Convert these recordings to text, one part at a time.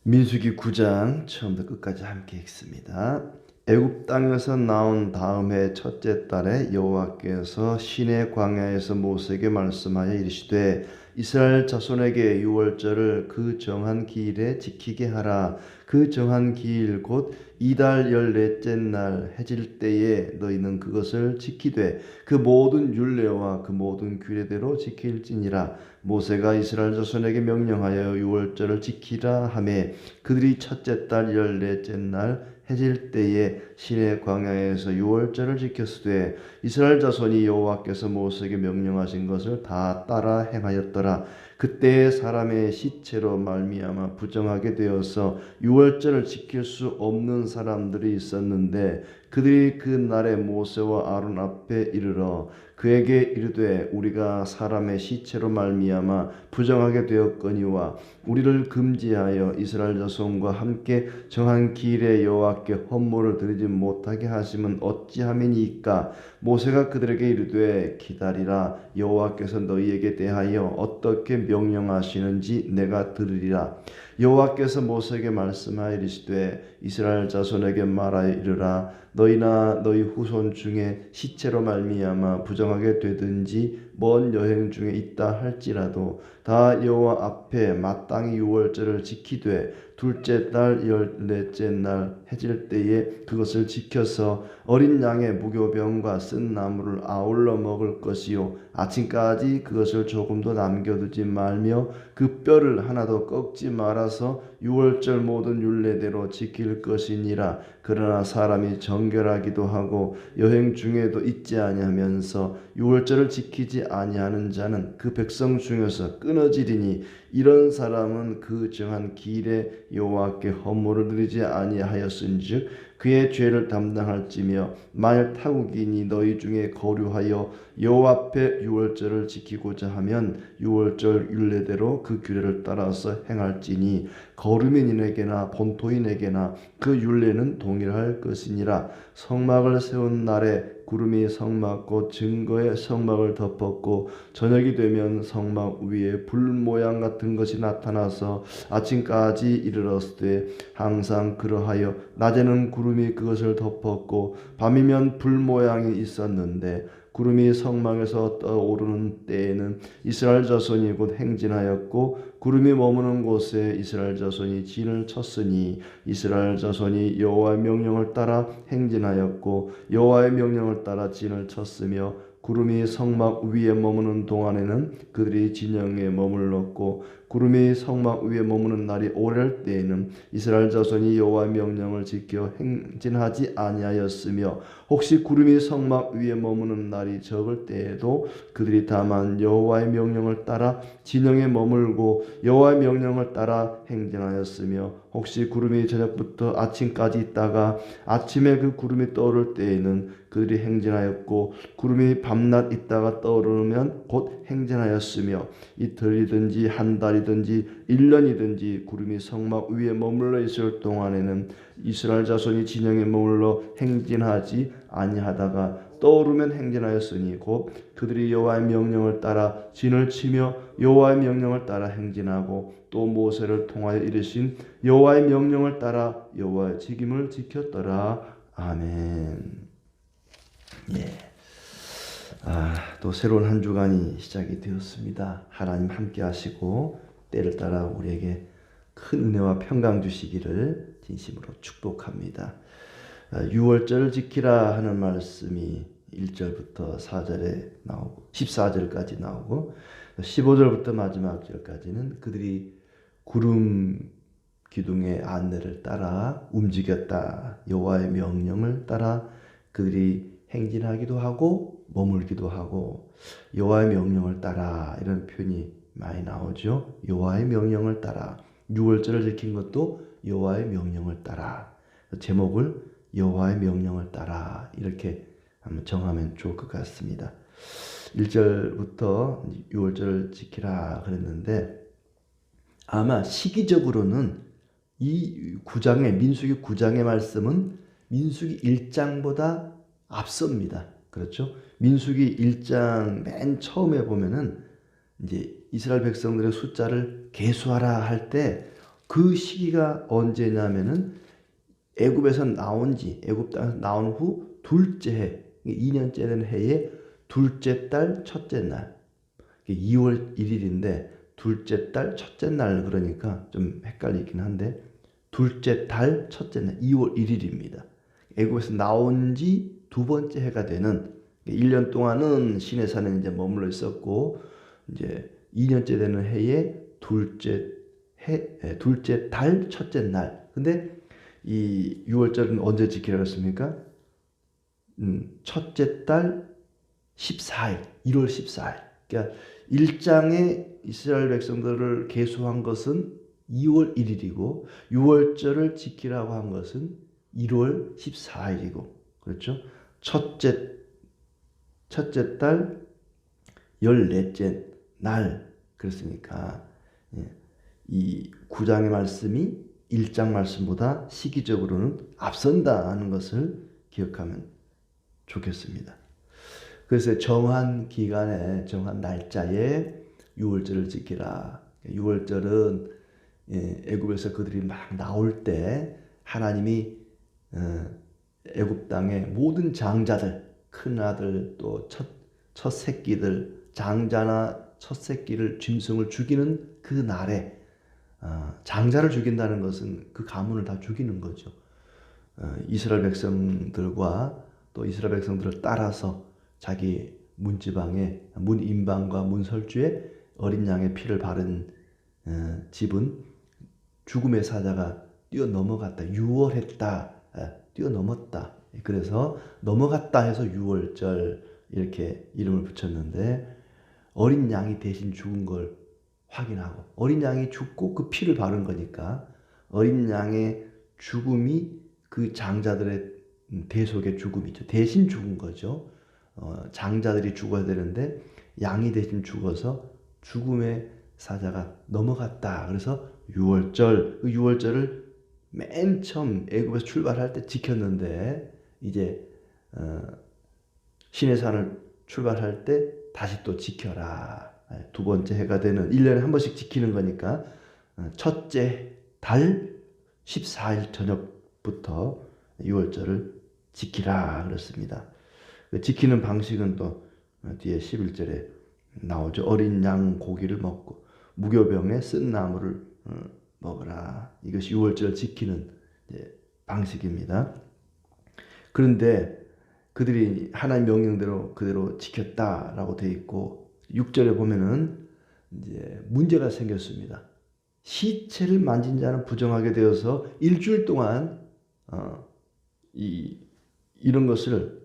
민수기 9장 처음부터 끝까지 함께 읽습니다. 애굽 땅에서 나온 다음 해 첫째 달에 여호와께서 시내 광야에서 모세에게 말씀하여 이르시되 이스라엘 자손에게 유월절을 그 정한 기일에 지키게 하라. 그 정한 기일 곧 이달 14째 날 해질 때에 너희는 그것을 지키되 그 모든 율례와 그 모든 규례대로 지킬지니라. 모세가 이스라엘 자손에게 명령하여 유월절을 지키라 하매 그들이 첫째 달 14째 날 해질 때에 시내 광야에서 유월절을 지켰으되 이스라엘 자손이 여호와께서 모세에게 명령하신 것을 다 따라 행하였더라. 그때 사람의 시체로 말미암아 부정하게 되어서 유월절을 지킬 수 없는 사람들이 있었는데 그들이 그 날에 모세와 아론 앞에 이르러 그에게 이르되 우리가 사람의 시체로 말미암아 부정하게 되었거니와 우리를 금지하여 이스라엘 자손과 함께 정한 기일에 여호와께 헌물을 드리지 못하게 하심은 어찌함이니까. 모세가 그들에게 이르되 기다리라. 여호와께서 너희에게 대하여 어떻게 명령하시는지 내가 들으리라. 여호와께서 모세에게 말씀하여 이르시되 이스라엘 자손에게 말하여 이르라. 너희나 너희 후손 중에 시체로 말미암아 부정하게 되든지 먼 여행 중에 있다 할지라도 다 여호와 앞에 마땅히 유월절을 지키되 둘째 달 14째 날 해질 때에 그것을 지켜서 어린 양의 무교병과 쓴 나물을 아울러 먹을 것이요 아침까지 그것을 조금도 남겨두지 말며 그 뼈를 하나도 꺾지 말아서 유월절 모든 율례대로 지킬 것이니라. 그러나 사람이 정결하기도 하고 여행 중에도 있지 아니하면서 유월절을 지키지 아니하는 자는 그 백성 중에서 끊어지리니 이런 사람은 그 정한 기일에 여호와께 헌물을 드리지 아니하였은즉 그의 죄를 담당할지며 만일 타국인이 너희 중에 거류하여 여호와 앞에 유월절을 지키고자 하면 유월절 율례대로 그 규례를 따라서 행할지니 거류민에게나 본토인에게나 그 율례는 동일할 것이니라. 성막을 세운 날에 구름이 성막 곧 증거의 성막을 덮었고 저녁이 되면 성막 위에 불 모양 같은 것이 나타나서 아침까지 이르렀으되 항상 그러하여 낮에는 구름이 그것을 덮었고 밤이면 불 모양이 있었는데 구름이 성막에서 떠오르는 때에는 이스라엘 자손이 곧 행진하였고 구름이 머무는 곳에 이스라엘 자손이 진을 쳤으니 이스라엘 자손이 여호와의 명령을 따라 행진하였고 여호와의 명령을 따라 진을 쳤으며 구름이 성막 위에 머무는 동안에는 그들이 진영에 머물렀고 구름이 성막 위에 머무는 날이 오래할 때에는 이스라엘 자손이 여호와의 명령을 지켜 행진하지 아니하였으며 혹시 구름이 성막 위에 머무는 날이 적을 때에도 그들이 다만 여호와의 명령을 따라 진영에 머물고 여호와의 명령을 따라 행진하였으며 혹시 구름이 저녁부터 아침까지 있다가 아침에 그 구름이 떠오를 때에는 그들이 행진하였고 구름이 밤낮 있다가 떠오르면 곧 행진하였으며 이틀이든지 한 달이든지 1년이든지 구름이 성막 위에 머물러 있을 동안에는 이스라엘 자손이 진영에 머물러 행진하지 아니하다가 떠오르면 행진하였으니 곧 그들이 여호와의 명령을 따라 진을 치며 여호와의 명령을 따라 행진하고 또 모세를 통하여 이르신 여호와의 명령을 따라 여호와의 직임을 지켰더라. 아멘. 예. 또 새로운 한 주간이 시작이 되었습니다. 하나님 함께 하시고 때를 따라 우리에게 큰 은혜와 평강 주시기를 진심으로 축복합니다. 6월절을 지키라 하는 말씀이 1절부터 4절에 나오고 14절까지 나오고 15절부터 마지막 절까지는 그들이 구름 기둥의 안내를 따라 움직였다. 여호와의 명령을 따라 그들이 행진하기도 하고 머물기도 하고 여호와의 명령을 따라 이런 표현이 많이 나오죠. 여호와의 명령을 따라 6월절을 지킨 것도 여호와의 명령을 따라 제목을 여호와의 명령을 따라 이렇게 한번 정하면 좋을 것 같습니다. 1절부터 6월절을 지키라 그랬는데 아마 시기적으로는 이 9장의 민수기 9장의 말씀은 민수기 1장보다 앞섭니다. 그렇죠? 민수기 1장 맨 처음에 보면은 이제 이스라엘 백성들의 숫자를 계수하라 할 때 그 시기가 언제냐면은 애굽 땅에서 나온 후 둘째 해, 2년째 된 해의 둘째 달 첫째 날, 2월 1일인데 둘째 달 첫째 날 그러니까 좀 헷갈리긴 한데 둘째 달 첫째 날 2월 1일입니다. 애굽에서 나온 지 두 번째 해가 되는 1년 동안은 시내산에 이제 머물러 있었고 이제 2년째 되는 해의 둘째 달 첫째 날. 근데 이 6월절은 언제 지키라고 했습니까? 첫째 달 14일, 1월 14일. 그러니까 일장에 이스라엘 백성들을 계수한 것은 2월 1일이고 6월절을 지키라고 한 것은 1월 14일이고 그렇죠? 첫째 달 14째 날 그랬으니까 이 9장의 말씀이 1장 말씀보다 시기적으로는 앞선다는 것을 기억하면 좋겠습니다. 그래서 정한 기간에 정한 날짜에 유월절을 지키라. 유월절은 애굽에서 그들이 막 나올 때 하나님이 애굽 땅의 모든 장자들, 큰 아들 또 첫 새끼들, 장자나 첫 새끼를 짐승을 죽이는 그 날에 장자를 죽인다는 것은 그 가문을 다 죽이는 거죠. 이스라엘 백성들과 또 이스라엘 백성들을 따라서 자기 문지방에 문인방과 문설주에 어린 양의 피를 바른 집은 죽음의 사자가 뛰어넘어갔다. 유월했다. 뛰어넘었다. 그래서 넘어갔다 해서 유월절 이렇게 이름을 붙였는데 어린 양이 대신 죽은 걸 확인하고 어린 양이 죽고 그 피를 바른 거니까 어린 양의 죽음이 그 장자들의 대속의 죽음이죠. 대신 죽은 거죠. 장자들이 죽어야 되는데 양이 대신 죽어서 죽음의 사자가 넘어갔다. 그래서 유월절, 그 유월절을 맨 처음 애굽에서 출발할 때 지켰는데 이제 시내산을 출발할 때 다시 또 지켜라. 두 번째 해가 되는 1년에 한 번씩 지키는 거니까 첫째 달 14일 저녁부터 유월절을 지키라 그랬습니다. 지키는 방식은 또 뒤에 11절에 나오죠. 어린 양 고기를 먹고 무교병에 쓴 나무를 먹으라. 이것이 유월절을 지키는 방식입니다. 그런데 그들이 하나님 명령대로 그대로 지켰다라고 되어 있고 6절에 보면은 이제 문제가 생겼습니다. 시체를 만진 자는 부정하게 되어서 일주일 동안 이런 것을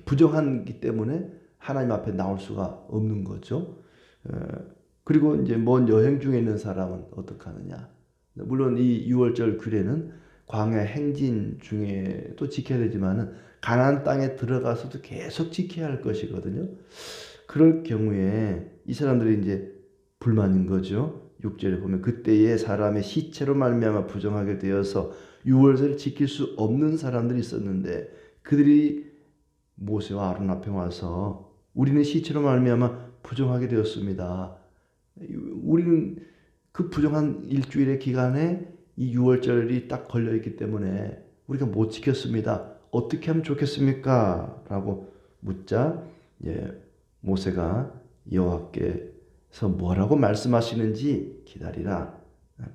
부정하기 때문에 하나님 앞에 나올 수가 없는 거죠. 그리고 이제 먼 여행 중에 있는 사람은 어떻게 하느냐. 물론 이 유월절 규례는 광야 행진 중에도 지켜야 되지만은 가나안 땅에 들어가서도 계속 지켜야 할 것이거든요. 그럴 경우에 이 사람들이 이제 불만인 거죠. 6절에 보면 그때에 사람의 시체로 말미암아 부정하게 되어서 유월절을 지킬 수 없는 사람들이 있었는데 그들이 모세와 아론 앞에 와서 우리는 시체로 말미암아 부정하게 되었습니다. 우리는 그 부정한 일주일의 기간에 이 유월절이 딱 걸려 있기 때문에 우리가 못 지켰습니다. 어떻게 하면 좋겠습니까? 라고 묻자 모세가 여호와께서 뭐라고 말씀하시는지 기다리라.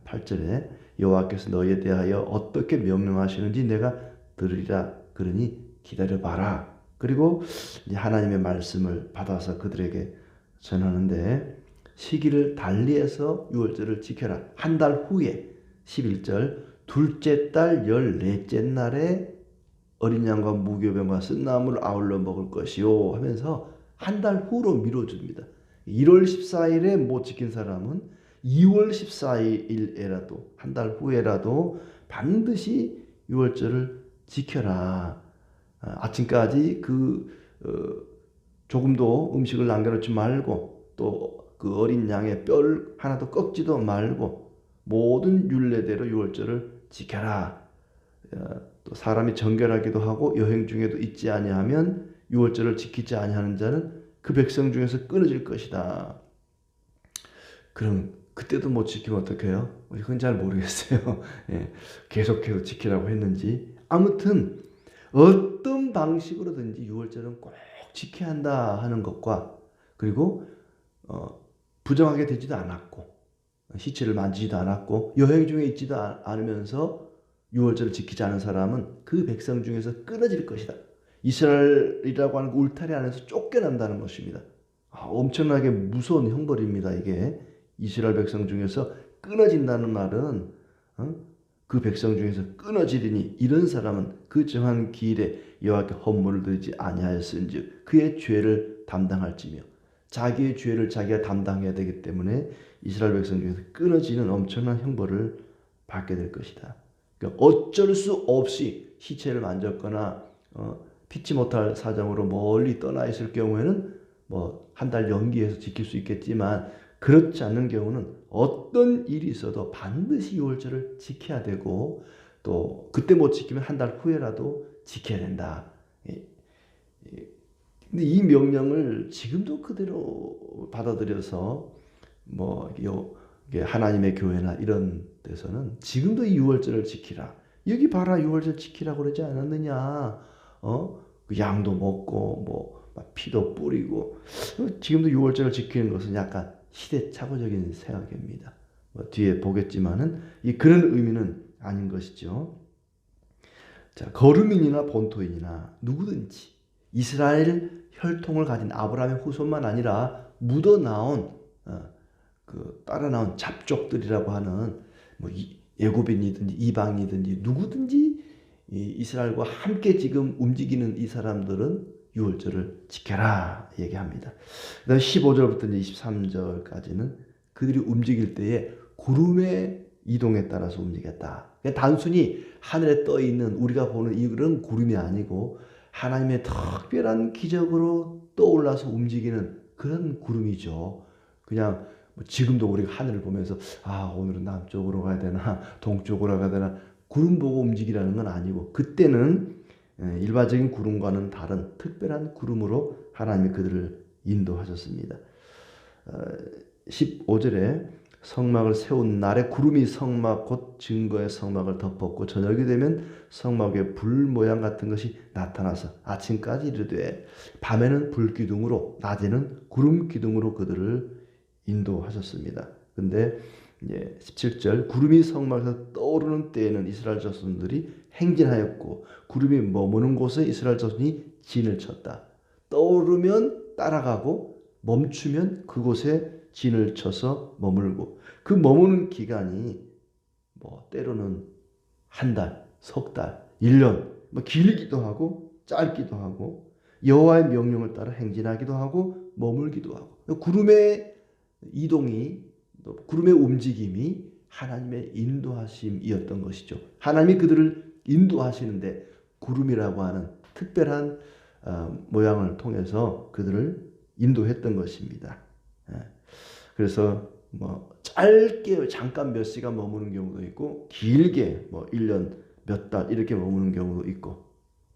8절에 여호와께서 너희에 대하여 어떻게 명령하시는지 내가 들으리라. 그러니 기다려봐라. 그리고 이제 하나님의 말씀을 받아서 그들에게 전하는데 시기를 달리해서 유월절을 지켜라. 한 달 후에 11절 둘째 달 14째 날에 어린 양과 무교병과 쓴 나무를 아울러 먹을 것이요 하면서 한 달 후로 미뤄줍니다. 1월 14일에 못 지킨 사람은 2월 14일에라도 한 달 후에라도 반드시 유월절을 지켜라. 아침까지 조금도 음식을 남겨놓지 말고 또 그 어린 양의 뼈를 하나도 꺾지도 말고 모든 율례대로 유월절을 지켜라. 또 사람이 정결하기도 하고 여행 중에도 있지 아니하면 유월절을 지키지 아니하는 자는 그 백성 중에서 끊어질 것이다. 그럼 그때도 못 지키면 어떡해요? 그건 잘 모르겠어요. 예, 계속해서 지키라고 했는지. 아무튼 어떤 방식으로든지 유월절은 꼭 지켜야 한다 하는 것과, 그리고 부정하게 되지도 않았고 시체를 만지지도 않았고 여행 중에 있지도 않으면서 유월절을 지키지 않은 사람은 그 백성 중에서 끊어질 것이다. 이스라엘이라고 하는 울타리 안에서 쫓겨난다는 것입니다. 엄청나게 무서운 형벌입니다. 이게 이스라엘 백성 중에서 끊어진다는 말은 그 백성 중에서 끊어지리니 이런 사람은 그 정한 기일에 여호와께 헌물을 드리지 아니하였은즉 그의 죄를 담당할지며, 자기의 죄를 자기가 담당해야 되기 때문에 이스라엘 백성 중에서 끊어지는 엄청난 형벌을 받게 될 것이다. 그러니까 어쩔 수 없이 시체를 만졌거나 피치 못할 사정으로 멀리 떠나 있을 경우에는 뭐 한 달 연기해서 지킬 수 있겠지만, 그렇지 않는 경우는 어떤 일이 있어도 반드시 유월절을 지켜야 되고, 또 그때 못 지키면 한 달 후에라도 지켜야 된다. 근데 이 명령을 지금도 그대로 받아들여서 뭐 하나님의 교회나 이런 데서는 지금도 이 유월절을 지키라. 여기 봐라, 유월절 지키라고 그러지 않았느냐. 그 양도 먹고 뭐 피도 뿌리고. 지금도 유월절을 지키는 것은 약간 시대착오적인 생각입니다. 뒤에 보겠지만은 그런 의미는 아닌 것이죠. 자, 거류민이나 본토인이나 누구든지 이스라엘 혈통을 가진 아브라함의 후손만 아니라 묻어나온 따라 나온 잡족들이라고 하는 뭐 애굽인이든지 이방이든지 누구든지 이스라엘과 함께 지금 움직이는 이 사람들은 유월절을 지켜라 얘기합니다. 그다음 15절부터 23절까지는 그들이 움직일 때에 구름의 이동에 따라서 움직였다. 단순히 하늘에 떠 있는 우리가 보는 이런 구름이 아니고 하나님의 특별한 기적으로 떠올라서 움직이는 그런 구름이죠. 그냥 지금도 우리가 하늘을 보면서 오늘은 남쪽으로 가야 되나 동쪽으로 가야 되나 구름 보고 움직이라는 건 아니고, 그때는 일반적인 구름과는 다른 특별한 구름으로 하나님이 그들을 인도하셨습니다. 15절에 성막을 세운 날에 구름이 성막 곧 증거의 성막을 덮었고 저녁이 되면 성막에 불 모양 같은 것이 나타나서 아침까지 이르되 밤에는 불기둥으로 낮에는 구름 기둥으로 그들을 인도하셨습니다. 근데 17절 구름이 성막에서 떠오르는 때에는 이스라엘 자손들이 행진하였고 구름이 머무는 곳에 이스라엘 자손이 진을 쳤다. 떠오르면 따라가고 멈추면 그곳에 진을 쳐서 머물고, 그 머무는 기간이 때로는 한 달, 석 달, 1년, 길기도 하고 짧기도 하고 여호와의 명령을 따라 행진하기도 하고 머물기도 하고, 구름의 이동이 구름의 움직임이 하나님의 인도하심이었던 것이죠. 하나님이 그들을 인도하시는데 구름이라고 하는 특별한 모양을 통해서 그들을 인도했던 것입니다. 그래서 짧게 잠깐 몇 시간 머무는 경우도 있고 길게 1년 몇 달 이렇게 머무는 경우도 있고,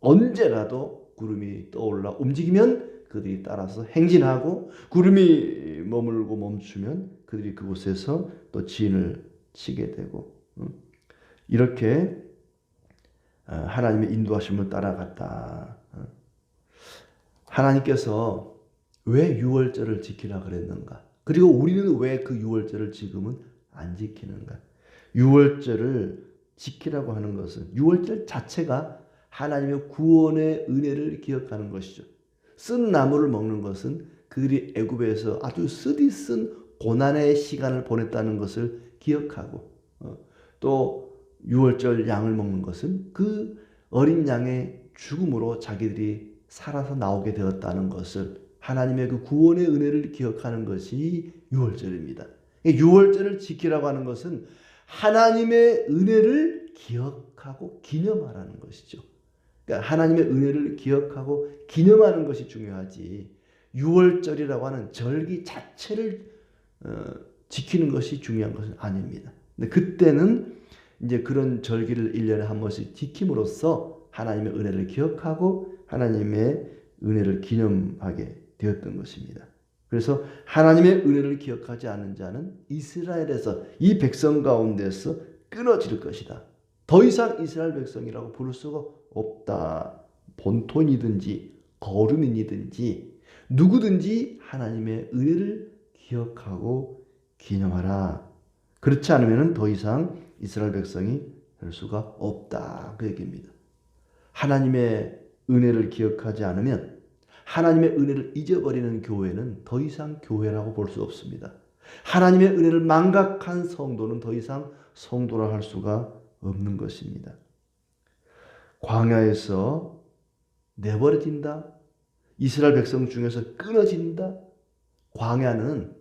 언제라도 구름이 떠올라 움직이면 그들이 따라서 행진하고 구름이 머물고 멈추면 그들이 그곳에서 또 진을 치게 되고, 이렇게 하나님의 인도하심을 따라갔다. 하나님께서 왜 유월절을 지키라 그랬는가? 그리고 우리는 왜 그 유월절을 지금은 안 지키는가? 유월절을 지키라고 하는 것은 유월절 자체가 하나님의 구원의 은혜를 기억하는 것이죠. 쓴 나무를 먹는 것은 그들이 애굽에서 아주 쓰디쓴 고난의 시간을 보냈다는 것을 기억하고, 또 유월절 양을 먹는 것은 그 어린 양의 죽음으로 자기들이 살아서 나오게 되었다는 것을, 하나님의 그 구원의 은혜를 기억하는 것이 유월절입니다. 유월절을 지키라고 하는 것은 하나님의 은혜를 기억하고 기념하라는 것이죠. 그러니까 하나님의 은혜를 기억하고 기념하는 것이 중요하지, 유월절이라고 하는 절기 자체를 지키는 것이 중요한 것은 아닙니다. 근데 그때는 이제 그런 절기를 1년에 한 번씩 지킴으로써 하나님의 은혜를 기억하고 하나님의 은혜를 기념하게 되었던 것입니다. 그래서 하나님의 은혜를 기억하지 않는 자는 이스라엘에서 이 백성 가운데서 끊어질 것이다. 더 이상 이스라엘 백성이라고 부를 수가 없다. 본토이든지 거류민이든지 누구든지 하나님의 은혜를 기억하고 기념하라. 그렇지 않으면 더 이상 이스라엘 백성이 될 수가 없다. 그 얘기입니다. 하나님의 은혜를 기억하지 않으면 하나님의 은혜를 잊어버리는 교회는 더 이상 교회라고 볼 수 없습니다. 하나님의 은혜를 망각한 성도는 더 이상 성도라 할 수가 없는 것입니다. 광야에서 내버려진다. 이스라엘 백성 중에서 끊어진다. 광야는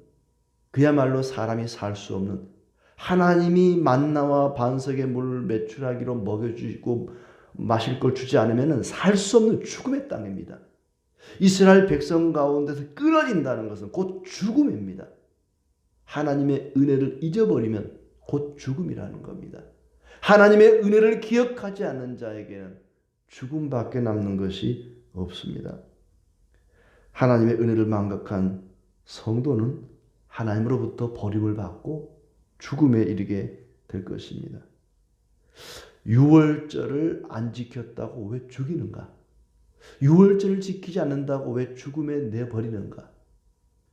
그야말로 사람이 살 수 없는, 하나님이 만나와 반석의 물을 매출하기로 먹여주고 마실 걸 주지 않으면 살 수 없는 죽음의 땅입니다. 이스라엘 백성 가운데서 끊어진다는 것은 곧 죽음입니다. 하나님의 은혜를 잊어버리면 곧 죽음이라는 겁니다. 하나님의 은혜를 기억하지 않는 자에게는 죽음밖에 남는 것이 없습니다. 하나님의 은혜를 망각한 성도는 하나님으로부터 버림을 받고 죽음에 이르게 될 것입니다. 유월절을 안 지켰다고 왜 죽이는가? 유월절을 지키지 않는다고 왜 죽음에 내버리는가?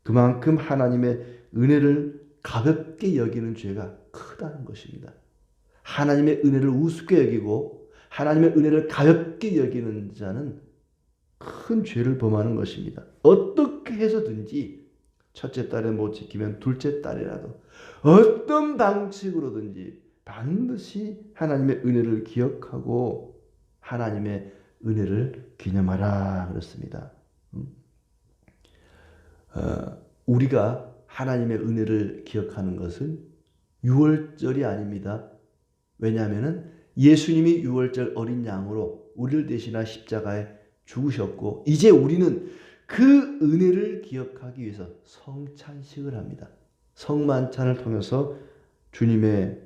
그만큼 하나님의 은혜를 가볍게 여기는 죄가 크다는 것입니다. 하나님의 은혜를 우습게 여기고 하나님의 은혜를 가볍게 여기는 자는 큰 죄를 범하는 것입니다. 어떻게 해서든지 첫째 딸에 못 지키면 둘째 딸이라도 어떤 방식으로든지 반드시 하나님의 은혜를 기억하고 하나님의 은혜를 기념하라 그렇습니다. 우리가 하나님의 은혜를 기억하는 것은 유월절이 아닙니다. 왜냐하면 예수님이 유월절 어린 양으로 우리를 대신하 십자가에 죽으셨고 이제 우리는 그 은혜를 기억하기 위해서 성찬식을 합니다. 성만찬을 통해서 주님의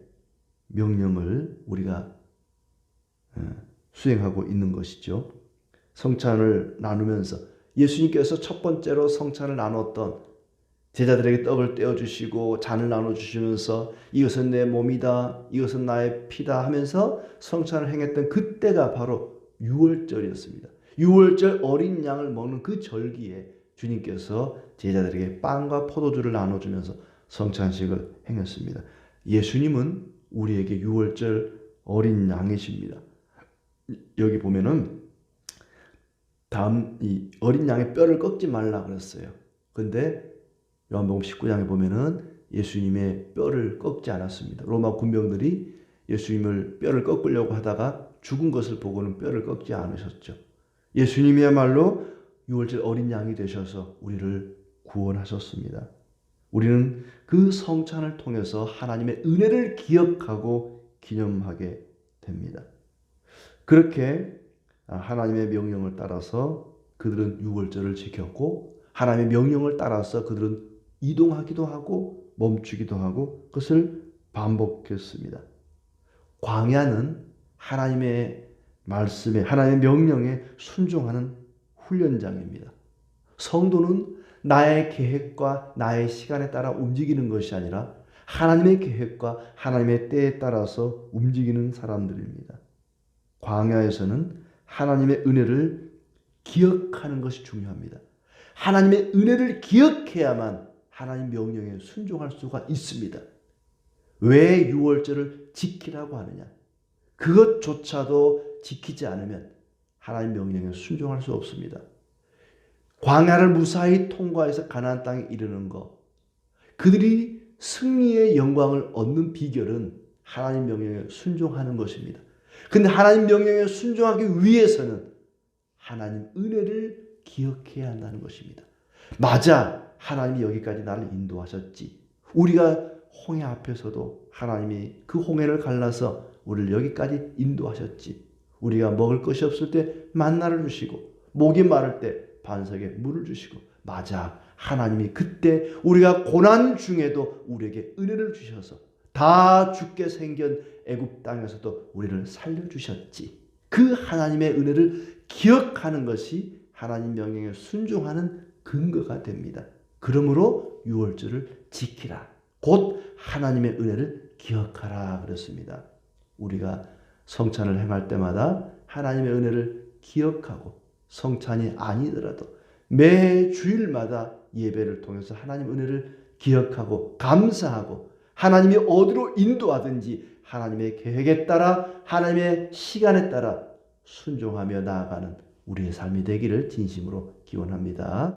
명령을 우리가 수행하고 있는 것이죠. 성찬을 나누면서 예수님께서 첫 번째로 성찬을 나눴던 제자들에게 떡을 떼어주시고 잔을 나눠주시면서 이것은 내 몸이다, 이것은 나의 피다 하면서 성찬을 행했던 그때가 바로 유월절이었습니다. 유월절 어린 양을 먹는 그 절기에 주님께서 제자들에게 빵과 포도주를 나눠주면서 성찬식을 행했습니다. 예수님은 우리에게 유월절 어린 양이십니다. 여기 보면은 이 어린 양의 뼈를 꺾지 말라 그랬어요. 근데 요한복음 19장에 보면은 예수님의 뼈를 꺾지 않았습니다. 로마 군병들이 예수님을 뼈를 꺾으려고 하다가 죽은 것을 보고는 뼈를 꺾지 않으셨죠. 예수님이야말로 유월절 어린 양이 되셔서 우리를 구원하셨습니다. 우리는 그 성찬을 통해서 하나님의 은혜를 기억하고 기념하게 됩니다. 그렇게 하나님의 명령을 따라서 그들은 유월절을 지켰고 하나님의 명령을 따라서 그들은 이동하기도 하고 멈추기도 하고 그것을 반복했습니다. 광야는 하나님의 말씀에 하나님의 명령에 순종하는 훈련장입니다. 성도는 나의 계획과 나의 시간에 따라 움직이는 것이 아니라 하나님의 계획과 하나님의 때에 따라서 움직이는 사람들입니다. 광야에서는 하나님의 은혜를 기억하는 것이 중요합니다. 하나님의 은혜를 기억해야만 하나님 명령에 순종할 수가 있습니다. 왜 유월절을 지키라고 하느냐? 그것조차도 지키지 않으면 하나님 명령에 순종할 수 없습니다. 광야를 무사히 통과해서 가나안 땅에 이르는 것, 그들이 승리의 영광을 얻는 비결은 하나님 명령에 순종하는 것입니다. 근데 하나님 명령에 순종하기 위해서는 하나님 은혜를 기억해야 한다는 것입니다. 맞아, 하나님이 여기까지 나를 인도하셨지. 우리가 홍해 앞에서도 하나님이 그 홍해를 갈라서 우리를 여기까지 인도하셨지. 우리가 먹을 것이 없을 때 만나를 주시고 목이 마를 때 반석에 물을 주시고 맞아, 하나님이 그때 우리가 고난 중에도 우리에게 은혜를 주셔서 다 죽게 생긴 애굽 땅에서도 우리를 살려주셨지. 그 하나님의 은혜를 기억하는 것이 하나님 명령에 순종하는 근거가 됩니다. 그러므로 유월절을 지키라. 곧 하나님의 은혜를 기억하라 그랬습니다. 우리가 성찬을 행할 때마다 하나님의 은혜를 기억하고 성찬이 아니더라도 매 주일마다 예배를 통해서 하나님의 은혜를 기억하고 감사하고 하나님이 어디로 인도하든지 하나님의 계획에 따라 하나님의 시간에 따라 순종하며 나아가는 우리의 삶이 되기를 진심으로 기원합니다.